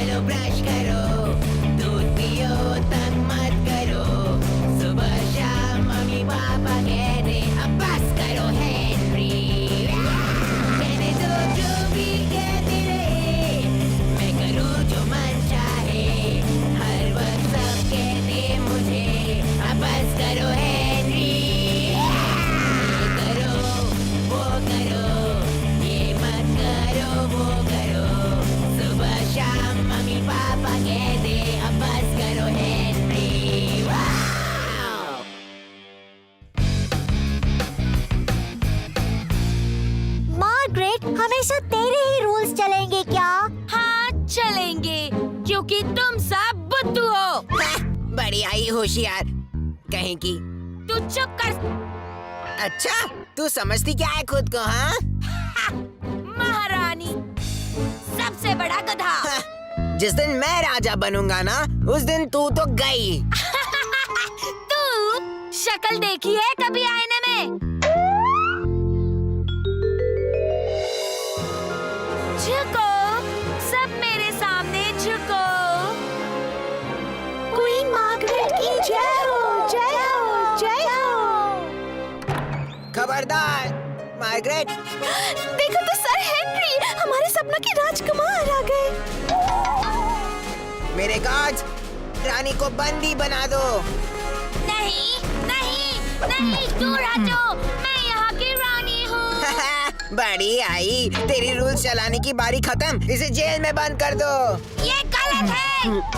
चलो ब्रश करो, दूध पियो, तंग मत करो, सुबह शाम मम्मी पापा कहते अब बस करो हेनरी। कहने दो जो भी कहते रहे, मैं करूँ जो मन चाहे, हर वक्त सब कहते मुझे अब बस करो हेनरी। ये करो, वो करो, ये मत करो, वो करो, सुबह शाम मम्मी पापा कहते अब बस करो हेनरी। वाव! मार्गरेट, हमेशा तेरे ही रूल्स चलेंगे क्या? हाँ चलेंगे, क्योंकि तुम सब बुद्धू हो। बड़ी आई होशियार कहीं की। तू चुप कर। अच्छा, तू समझती क्या है खुद को? हाँ, महारानी, सबसे बड़ा गधा। जिस दिन मैं राजा बनूंगा ना, उस दिन तू तो गई। तू शक्ल देखी है कभी आईने में? झुको, सब मेरे सामने झुको। क्वीन मार्गरेट की जय हो, जय हो, जय हो। खबरदार मार्गरेट। देखो तो सर हेनरी, हमारे सपना के राजकुमार आ गए। मेरे गार्ड्स, रानी को बंदी बना दो। नहीं, नहीं, नहीं, दूर हटो। मैं यहाँ की रानी हूँ। बड़ी आई, तेरी रूल्स चलाने की बारी खत्म। इसे जेल में बंद कर दो। ये गलत है,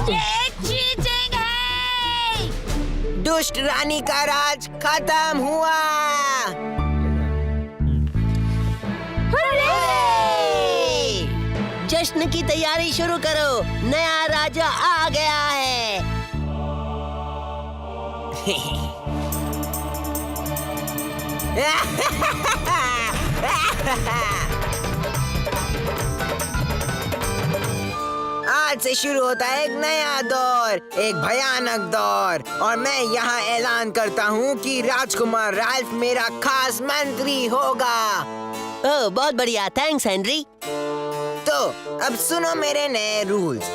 ये चीटिंग है। दुष्ट रानी का राज खत्म हुआ। जश्न की तैयारी शुरू करो, नया राजा आ गया है। आज से शुरू होता है एक नया दौर, एक भयानक दौर, और मैं यहाँ ऐलान करता हूँ कि राजकुमार राल्फ मेरा खास मंत्री होगा। ओह, बहुत बढ़िया, थैंक्स हेनरी। तो अब सुनो मेरे नए रूल्स,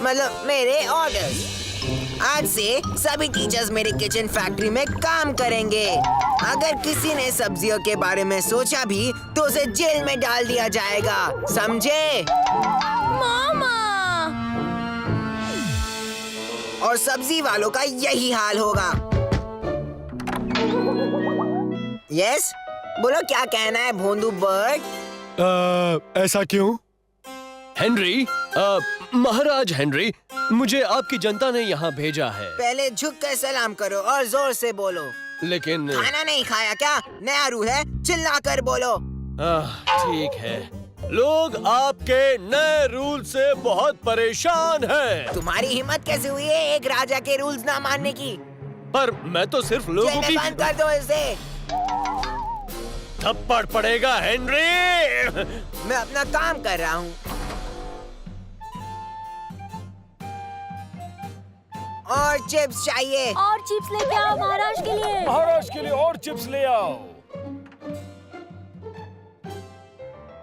मतलब मेरे ऑर्डर्स। आज से सभी टीचर्स मेरे किचन फैक्ट्री में काम करेंगे। अगर किसी ने सब्जियों के बारे में सोचा भी तो उसे जेल में डाल दिया जाएगा, समझे? मामा, और सब्जी वालों का यही हाल होगा। यस, बोलो क्या कहना है भोंदू बर्ड? ऐसा क्यों? हेनरी, महाराज हेनरी, मुझे आपकी जनता ने यहाँ भेजा है। पहले झुक कर सलाम करो और जोर से बोलो। लेकिन खाना नहीं खाया क्या? नया रूल है, चिल्ला कर बोलो। ठीक है, लोग आपके नए रूल से बहुत परेशान हैं। तुम्हारी हिम्मत कैसे हुई है एक राजा के रूल्स ना मानने की? पर मैं तो सिर्फ जेल लोगों में की बंद कर दो इसे। थप्पड़ पड़ेगा हेनरी। मैं अपना काम कर रहा हूँ। और चिप्स चाहिए। और चिप्स लेके आओ महाराज के लिए। महाराज के लिए और चिप्स ले आओ।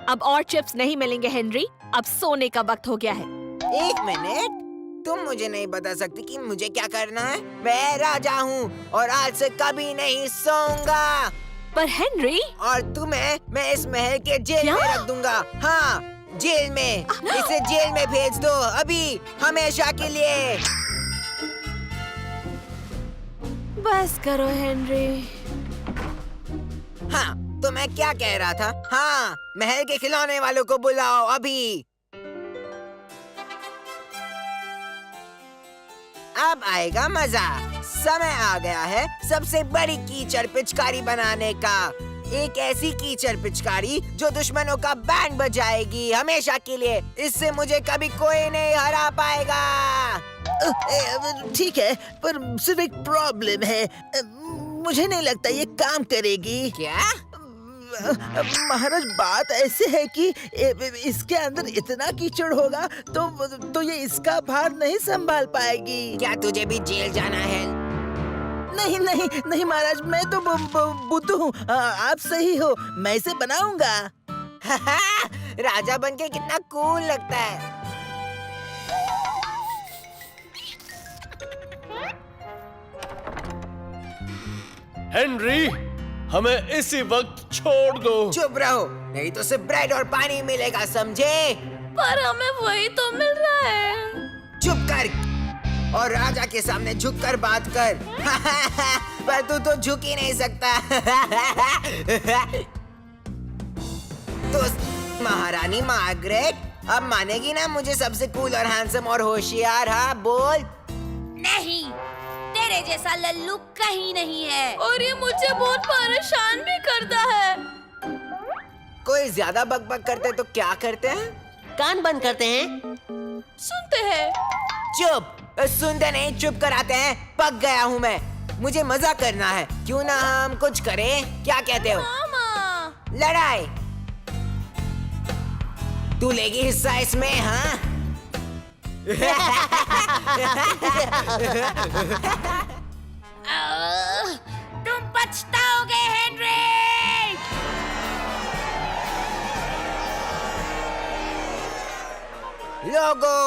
अब और चिप्स नहीं मिलेंगे हेनरी, अब सोने का वक्त हो गया है। एक मिनट, तुम मुझे नहीं बता सकती कि मुझे क्या करना है? मैं राजा हूँ और आज से कभी नहीं सोऊंगा। पर हेनरी, और तुम्हें मैं इस महल के जेल में रख दूंगा। हाँ, जेल में। इसे जेल में भेज दो अभी, हमेशा के लिए। बस करो हेनरी। हाँ, तो मैं क्या कह रहा था? हाँ, महल के खिलौने वालों को बुलाओ अभी। अब आएगा मजा। समय आ गया है सबसे बड़ी कीचड़ पिचकारी बनाने का। एक ऐसी कीचड़ पिचकारी जो दुश्मनों का बैंड बजाएगी हमेशा के लिए। इससे मुझे कभी कोई नहीं हरा पाएगा। ठीक है, पर सिर्फ एक प्रॉब्लम है। मुझे नहीं लगता ये काम करेगी। क्या? महाराज, बात ऐसे है कि इसके अंदर इतना कीचड़ होगा तो ये इसका भार नहीं संभाल पाएगी। क्या तुझे भी जेल जाना है? नहीं नहीं नहीं महाराज, मैं तो बुद्धू हूँ, आप सही हो, मैं इसे बनाऊंगा। राजा बनके कितना कूल लगता है। हेनरी, हमें इसी वक्त छोड़ दो। चुप रहो, नहीं तो सिर्फ ब्रेड और पानी मिलेगा, समझे? पर हमें वही तो मिल रहा है। चुप कर और राजा के सामने झुककर बात कर। पर तू तो झुक ही नहीं सकता। तो महारानी मार्गरेट अब मानेगी ना मुझे सबसे कूल और हैंडसम और होशियार? हाँ बोल। नहीं, तेरे जैसा लल्लू कहीं नहीं है। और ये मुझे बहुत परेशान भी करता है। कोई ज्यादा बकबक करते तो क्या करते हैं? कान बंद करते हैं। सुनते हैं। चुप, सुनते नहीं, चुप कराते हैं। पक गया हूँ मैं, मुझे मजा करना है। क्यों ना हम कुछ करें? क्या कहते हो? मामा। लड़ाई। तू लेगी हिस्सा इसमें? हाँ। तुम पछताओगे हेनरी। लोगो,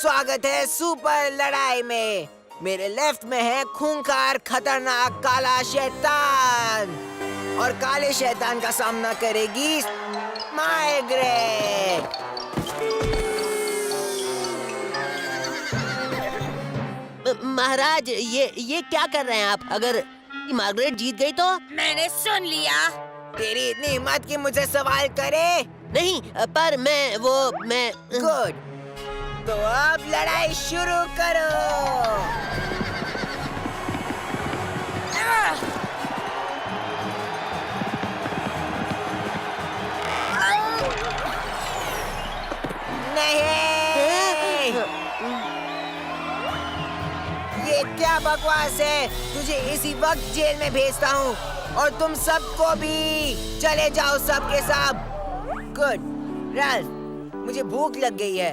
स्वागत है सुपर लड़ाई में। मेरे लेफ्ट में है खूंखार खतरनाक काला शैतान और काले शैतान का सामना करेगी मार्गरेट। महाराज, ये क्या कर रहे हैं आप? अगर मार्गरेट जीत गई तो? मैंने सुन लिया। तेरी इतनी हिम्मत कि मुझे सवाल करे? नहीं, पर मैं गुड, तो अब लड़ाई शुरू करो। नहीं, ये क्या बकवास है? तुझे इसी वक्त जेल में भेजता हूँ और तुम सबको भी। चले जाओ सबके सब। गुड राल्फ, मुझे भूख लग गई है।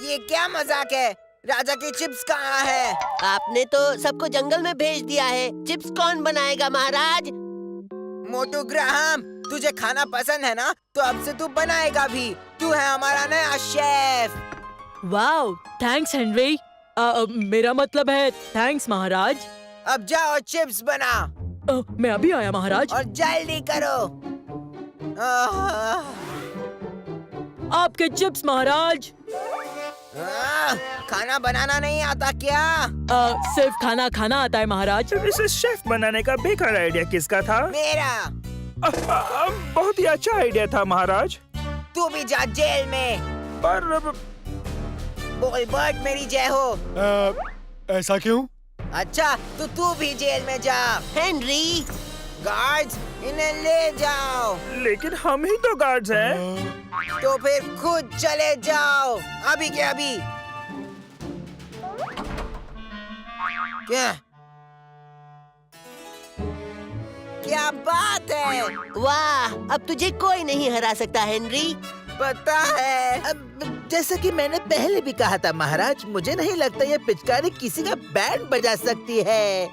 ये क्या मजाक है? राजा की चिप्स कहाँ है? आपने तो सबको जंगल में भेज दिया है। चिप्स कौन बनाएगा महाराज? मोटू ग्राहम, तुझे खाना पसंद है ना, तो अब से तू बनाएगा भी। तू है हमारा नया शेफ। Wow, thanks Henry. मेरा मतलब है थैंक्स महाराज। अब जाओ चिप्स बना। मैं अभी आया महाराज। और जल्दी करो। आपके चिप्स महाराज। खाना बनाना नहीं आता क्या? सिर्फ खाना खाना आता है महाराज। इसे शेफ बनाने का बेकार आइडिया किसका था? मेरा। बहुत ही अच्छा आइडिया था महाराज। तू भी जा जेल में। पर बोल बर्ट, मेरी जय हो। ऐसा क्यों? अच्छा, तो तू भी जेल में जा। हेनरी, गार्ड्स, इन्हें ले जाओ। लेकिन हम ही तो गार्ड्स हैं। तो फिर खुद चले जाओ, अभी के अभी। क्या क्या बात है? वाह, अब तुझे कोई नहीं हरा सकता हेनरी। पता है। अब जैसा कि मैंने पहले भी कहा था महाराज, मुझे नहीं लगता ये पिचकारी किसी का बैंड बजा सकती है।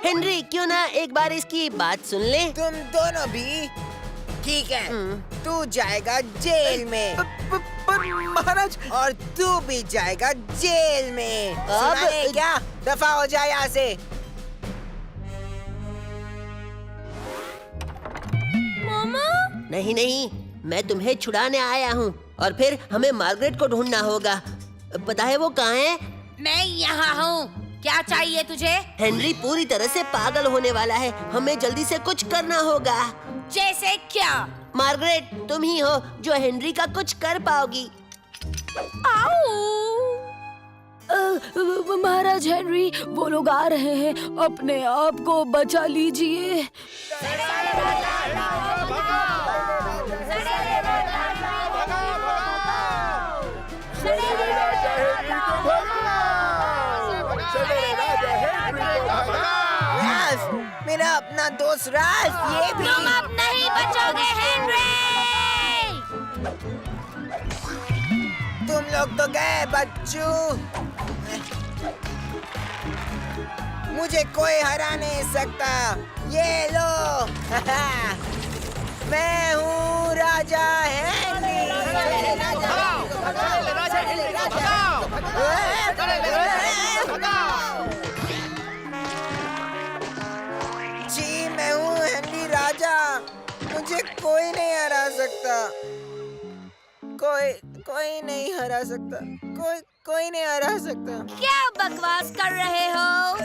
हेनरी, क्यों ना एक बार इसकी बात सुन ले? तुम दोनों भी? ठीक है, तू जाएगा जेल में। पर महाराज, और तू भी जाएगा जेल में। सुना है क्या? दफा हो जाए यहाँ से। मामा। नहीं नहीं, मैं तुम्हें छुड़ाने आया हूँ और फिर हमें मार्गरेट को ढूंढना होगा। पता है वो कहाँ है? मैं यहाँ हूँ। क्या चाहिए तुझे? हेनरी पूरी तरह से पागल होने वाला है। हमें जल्दी से कुछ करना होगा। जैसे क्या? मार्गरेट, तुम ही हो जो हेनरी का कुछ कर पाओगी। महाराज हेनरी, वो लोग आ रहे हैं। अपने आप को बचा लीजिए। मेरा अपना दोस्त राल्फ, ये भी। तुम अब नहीं बचोगे हेनरी। तुम लोग तो गए बच्चों। मुझे कोई हरा नहीं सकता। ये लो। मैं हूँ राजा हेनरी। मुझे कोई नहीं हरा सकता। कोई नहीं हरा सकता। कोई नहीं हरा सकता। क्या बकवास कर रहे हो?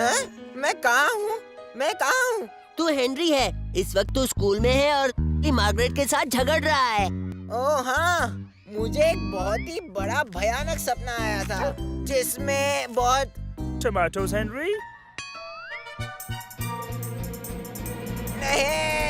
हैं? मैं कहाँ हूँ? तू हेनरी है। इस वक्त तू स्कूल में है और मार्गरेट के साथ झगड़ रहा है। ओह हाँ, मुझे एक बहुत ही बड़ा भयानक सपना आया था जिसमें बहुत टमाटोज हेनरी। नहीं